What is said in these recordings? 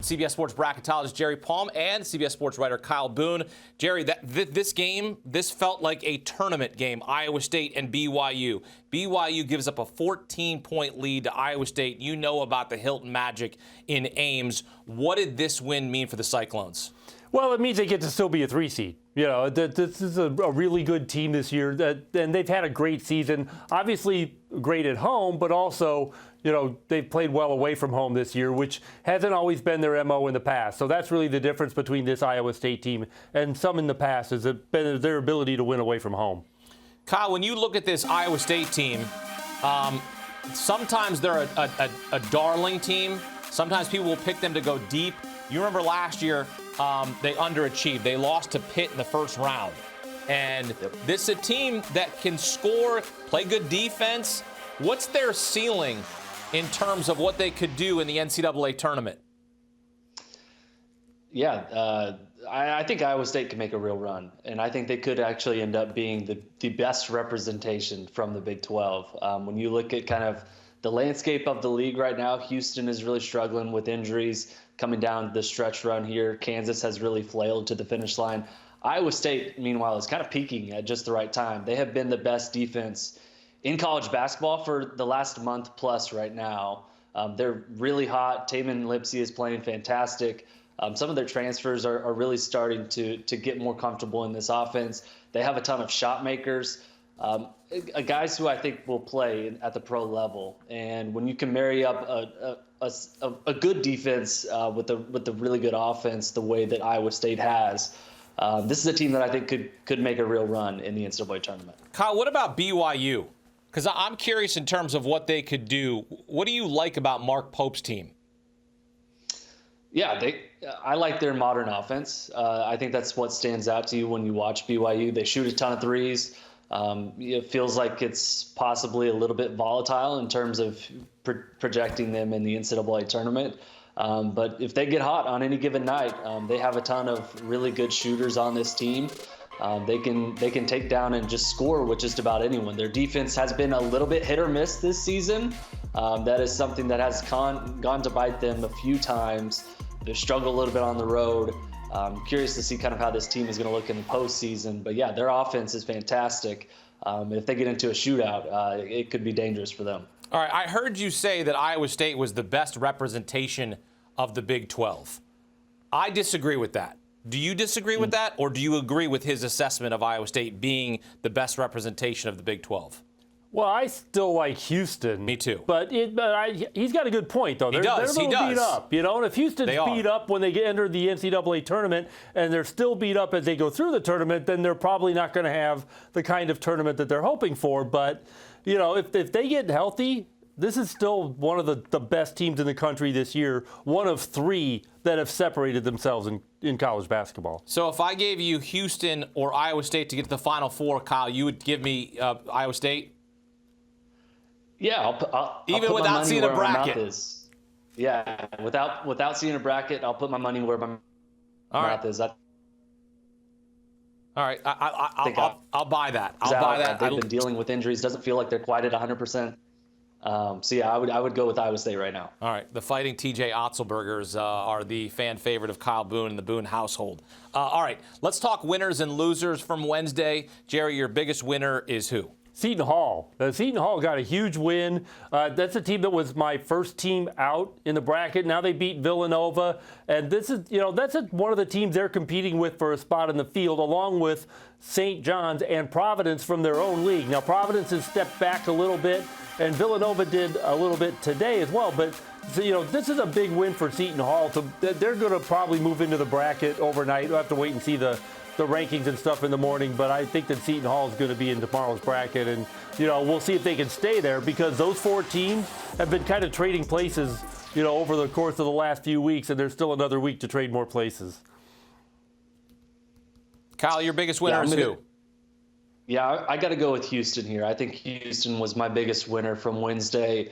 CBS Sports bracketologist Jerry Palm and CBS Sports writer Kyle Boone. Jerry, this game felt like a tournament game, Iowa State and BYU. BYU gives up a 14-point lead to Iowa State. You know about the Hilton Magic in Ames. What did this win mean for the Cyclones? Well, it means they get to still be a 3 seed. You know, this is a really good team this year, and they've had a great season. Obviously, great at home, but also, you know, they've played well away from home this year, which hasn't always been their MO in the past. So that's really the difference between this Iowa State team and some in the past is their ability to win away from home. Kyle, when you look at this Iowa State team, sometimes they're a darling team. Sometimes people will pick them to go deep. You remember last year, they underachieved. They lost to Pitt in the first round. And This is a team that can score, play good defense. What's their ceiling in terms of what they could do in the NCAA tournament? Yeah, I think Iowa State can make a real run. And I think they could actually end up being the best representation from the Big 12. When you look at kind of the landscape of the league right now, Houston is really struggling with injuries coming down the stretch run here. Kansas has really flailed to the finish line. Iowa State, meanwhile, is kind of peaking at just the right time. They have been the best defense in college basketball for the last month plus right now. They're really hot. Taman Lipsey is playing fantastic. Some of their transfers are really starting to get more comfortable in this offense. They have a ton of shot makers. Guys who I think will play at the pro level. And when you can marry up a good defense with a really good offense the way that Iowa State has, this is a team that I think could make a real run in the NCAA tournament. Kyle, what about BYU? Because I'm curious in terms of what they could do. What do you like about Mark Pope's team? Yeah, I like their modern offense. I think that's what stands out to you when you watch BYU. They shoot a ton of threes. It feels like it's possibly a little bit volatile in terms of projecting them in the NCAA tournament. But if they get hot on any given night, they have a ton of really good shooters on this team. They can take down and just score with just about anyone. Their defense has been a little bit hit or miss this season. That is something that has gone to bite them a few times. They struggle a little bit on the road. I'm curious to see kind of how this team is going to look in the postseason. But yeah, their offense is fantastic. If they get into a shootout, it could be dangerous for them. All right, I heard you say that Iowa State was the best representation of the Big 12. I disagree with that. Do you disagree with that, or do you agree with his assessment of Iowa State being the best representation of the Big 12? Well, I still like Houston. Me too. But he's got a good point, though. They're a little beat up, you know. And if Houston's beat up when they enter the NCAA tournament and they're still beat up as they go through the tournament, then they're probably not going to have the kind of tournament that they're hoping for. But, you know, if they get healthy, this is still one of the best teams in the country this year, one of 3 that have separated themselves in college basketball. So if I gave you Houston or Iowa State to get to the Final Four, Kyle, you would give me Iowa State? Yeah, I'll even put without seeing a bracket. Yeah, without seeing a bracket, I'll put my money where my mouth is. All right, I'll buy that. I'll buy that. They've been dealing with injuries. Doesn't feel like they're quite at 100%. So yeah, I would go with Iowa State right now. All right, the Fighting TJ Otzelbergers are the fan favorite of Kyle Boone and the Boone household. All right, let's talk winners and losers from Wednesday. Jerry, your biggest winner is who? Seton Hall. Seton Hall got a huge win. That's a team that was my first team out in the bracket. Now they beat Villanova. And this is, that's one of the teams they're competing with for a spot in the field, along with St. John's and Providence from their own league. Now, Providence has stepped back a little bit, and Villanova did a little bit today as well. But, this is a big win for Seton Hall. So they're going to probably move into the bracket overnight. We'll have to wait and see the rankings and stuff in the morning, but I think that Seton Hall is going to be in tomorrow's bracket, and we'll see if they can stay there, because those 4 teams have been kind of trading places over the course of the last few weeks, and there's still another week to trade more places. Kyle, your biggest winner is who? Yeah, I got to go with Houston here. I think Houston was my biggest winner from Wednesday.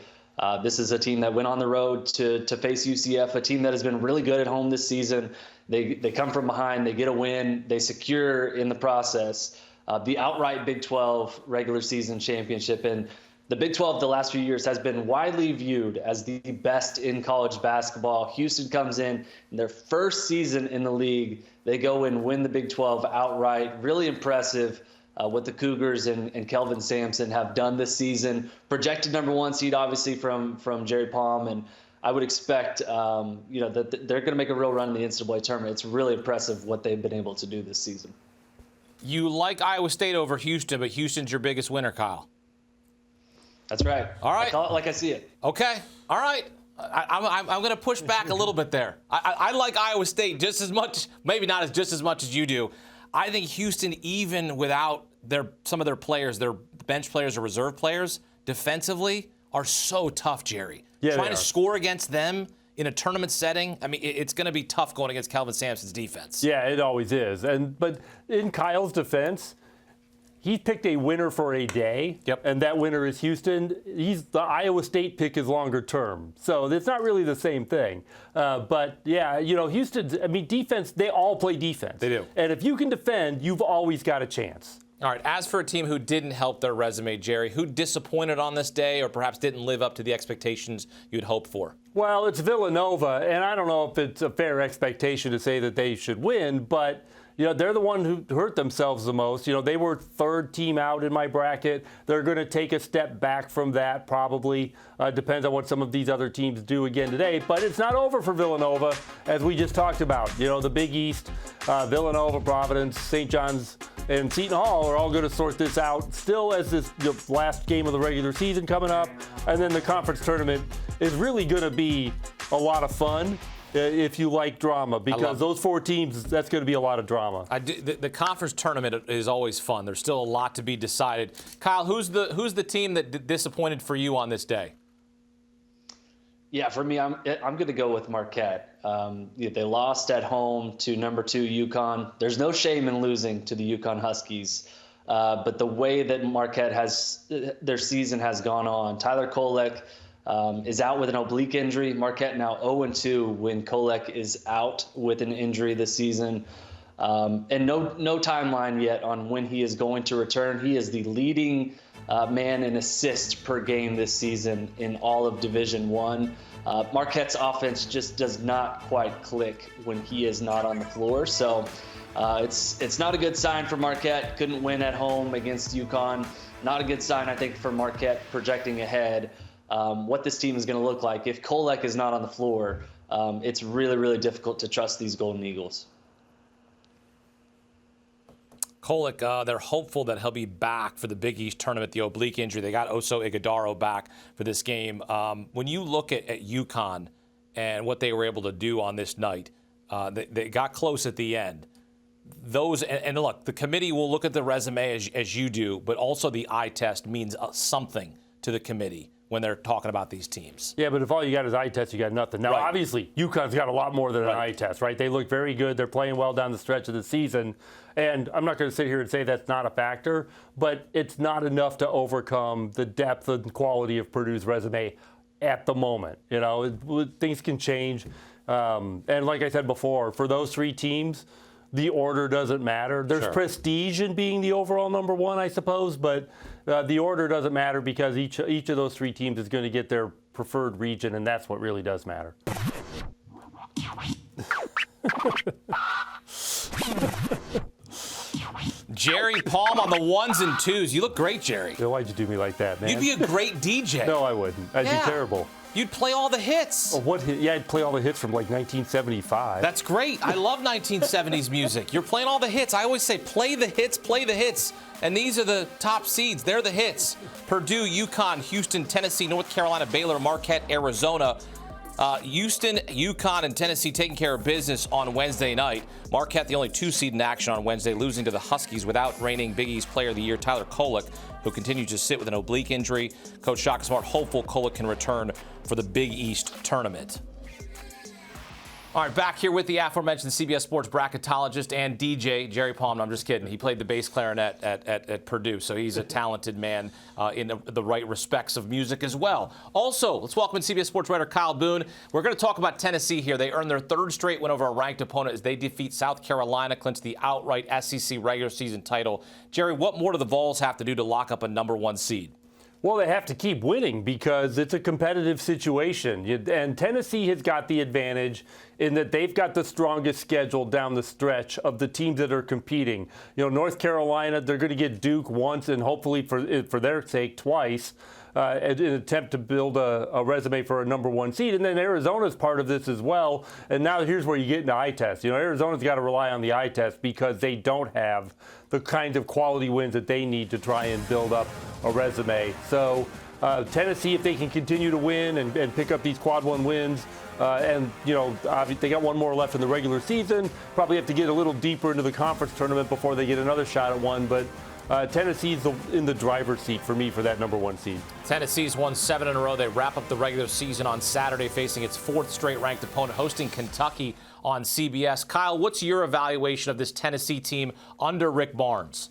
This is a team that went on the road to face UCF, a team that has been really good at home this season. They come from behind, they get a win, they secure in the process the outright Big 12 regular season championship. And the Big 12 the last few years has been widely viewed as the best in college basketball. Houston comes in their first season in the league. They go and win the Big 12 outright. Really impressive what the Cougars and Kelvin Sampson have done this season. Projected number 1 seed, obviously, from Jerry Palm. And I would expect, that they're going to make a real run in the NCAA tournament. It's really impressive what they've been able to do this season. You like Iowa State over Houston, but Houston's your biggest winner, Kyle. That's right. All right. I call it like I see it. Okay. All right. I'm going to push back a little bit there. I like Iowa State just as much, maybe not just as much as you do. I think Houston, even without some of their players, their bench players or reserve players, defensively are so tough, Jerry. Yeah, Trying to score against them in a tournament setting, I mean, it's going to be tough going against Kelvin Sampson's defense. Yeah, it always is. But in Kyle's defense, he picked a winner for a day, and that winner is Houston. The Iowa State pick is longer term, so it's not really the same thing. But yeah, Houston's, defense, they all play defense. They do. And if you can defend, you've always got a chance. All right, as for a team who didn't help their resume, Jerry, who disappointed on this day or perhaps didn't live up to the expectations you'd hoped for? Well, it's Villanova, and I don't know if it's a fair expectation to say that they should win, but they're the one who hurt themselves the most. They were third team out in my bracket. They're going to take a step back from that probably. Depends on what some of these other teams do again today. But it's not over for Villanova, as we just talked about. The Big East, Villanova, Providence, St. John's, and Seton Hall are all going to sort this out still as this last game of the regular season coming up. And then the conference tournament is really going to be a lot of fun. If you like drama, because those 4 teams, that's going to be a lot of drama. The conference tournament is always fun. There's still a lot to be decided. Kyle, who's the team that disappointed for you on this day? Yeah, for me, I'm going to go with Marquette. They lost at home to number 2 UConn. There's no shame in losing to the UConn Huskies, but the way that Marquette their season has gone on, Tyler Kolek is out with an oblique injury. Marquette now 0-2 when Kolek is out with an injury this season. And no timeline yet on when he is going to return. He is the leading man in assists per game this season in all of Division I. Marquette's offense just does not quite click when he is not on the floor. So it's not a good sign for Marquette. Couldn't win at home against UConn. Not a good sign, I think, for Marquette projecting ahead. What this team is going to look like. If Kolek is not on the floor, it's really, really difficult to trust these Golden Eagles. Kolek, they're hopeful that he'll be back for the Big East tournament, the oblique injury. They got Oso Ighodaro back for this game. When you look at UConn and what they were able to do on this night, they got close at the end. And look, the committee will look at the resume as you do, but also the eye test means something to the committee when they're talking about these teams. Yeah, but if all you got is eye test, you got nothing. Now, obviously, UConn's got a lot more than an eye test, right? They look very good. They're playing well down the stretch of the season. And I'm not going to sit here and say that's not a factor, but it's not enough to overcome the depth and quality of Purdue's resume at the moment. Things can change. And like I said before, for those 3 teams, the order doesn't matter. There's prestige in being the overall number 1, I suppose, but the order doesn't matter because each of those 3 teams is going to get their preferred region, and that's what really does matter. Jerry Palm on the 1s and 2s. You look great, Jerry. Why'd you do me like that, man? You'd be a great DJ. No, I wouldn't. I'd be terrible. You'd play all the hits. Oh, what hit? Yeah, I'd play all the hits from like 1975. That's great. I love 1970s music. You're playing all the hits. I always say play the hits, play the hits. And these are the top seeds. They're the hits. Purdue, UConn, Houston, Tennessee, North Carolina, Baylor, Marquette, Arizona. Houston, UConn, and Tennessee taking care of business on Wednesday night. Marquette, the only 2 seed in action on Wednesday, losing to the Huskies without reigning Big East Player of the Year, Tyler Kolek, who continues to sit with an oblique injury. Coach Shaka Smart hopeful Kolek can return for the Big East tournament. All right, back here with the aforementioned CBS Sports bracketologist and DJ, Jerry Palm. No, I'm just kidding. He played the bass clarinet at Purdue, so he's a talented man in the right respects of music as well. Also, let's welcome in CBS Sports writer Kyle Boone. We're going to talk about Tennessee here. They earned their 3rd straight win over a ranked opponent as they defeat South Carolina, clinch the outright SEC regular season title. Jerry, what more do the Vols have to do to lock up a number 1 seed? Well, they have to keep winning because it's a competitive situation. And Tennessee has got the advantage in that they've got the strongest schedule down the stretch of the teams that are competing. North Carolina, they're going to get Duke once and hopefully for their sake twice. In an attempt to build a resume for a number one seed. And then Arizona's part of this as well. And now here's where you get into eye test. Arizona's got to rely on the eye test because they don't have the kinds of quality wins that they need to try and build up a resume. So Tennessee, if they can continue to win and pick up these quad one wins, and they got one more left in the regular season, probably have to get a little deeper into the conference tournament before they get another shot at one. But Tennessee's in the driver's seat for me for that number one seed. Tennessee's won 7 in a row. They wrap up the regular season on Saturday, facing its 4th straight ranked opponent, hosting Kentucky on CBS. Kyle, what's your evaluation of this Tennessee team under Rick Barnes?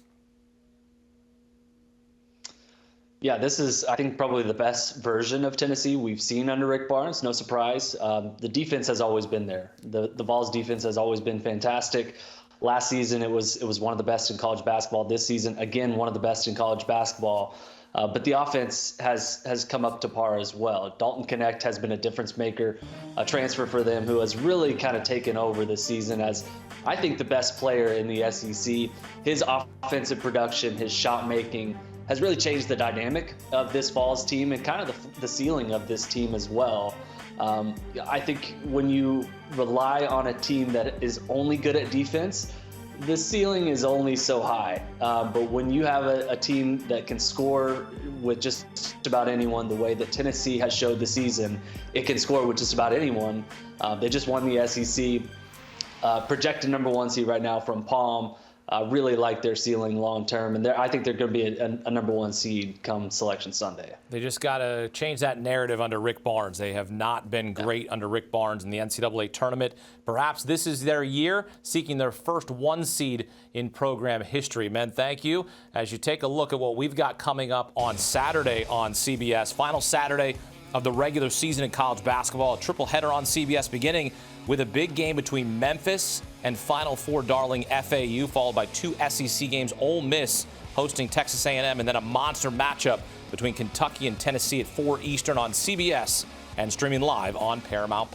Yeah, this is, I think, probably the best version of Tennessee we've seen under Rick Barnes. No surprise. The defense has always been there. The Vols defense has always been fantastic. Last season, it was one of the best in college basketball. This season, again, one of the best in college basketball. But the offense has come up to par as well. Dalton Connect has been a difference maker, a transfer for them who has really kind of taken over this season as, I think, the best player in the SEC. His offensive production, his shot making has really changed the dynamic of this Vols team and kind of the ceiling of this team as well. I think when you rely on a team that is only good at defense, the ceiling is only so high. But when you have a team that can score with just about anyone, the way that Tennessee has showed this season, it can score with just about anyone. They just won the SEC. Projected number one seed right now from Palm. Really like their ceiling long term, and I think they're going to be a number one seed come Selection Sunday. They just got to change that narrative under Rick Barnes. They have not been great under Rick Barnes in the NCAA tournament. Perhaps this is their year, seeking their first one seed in program history. Men, thank you. As you take a look at what we've got coming up on Saturday on CBS, final Saturday of the regular season in college basketball, a triple header on CBS beginning with a big game between Memphis and Final Four darling FAU, followed by 2 SEC games, Ole Miss hosting Texas A&M, and then a monster matchup between Kentucky and Tennessee at 4 Eastern on CBS and streaming live on Paramount+.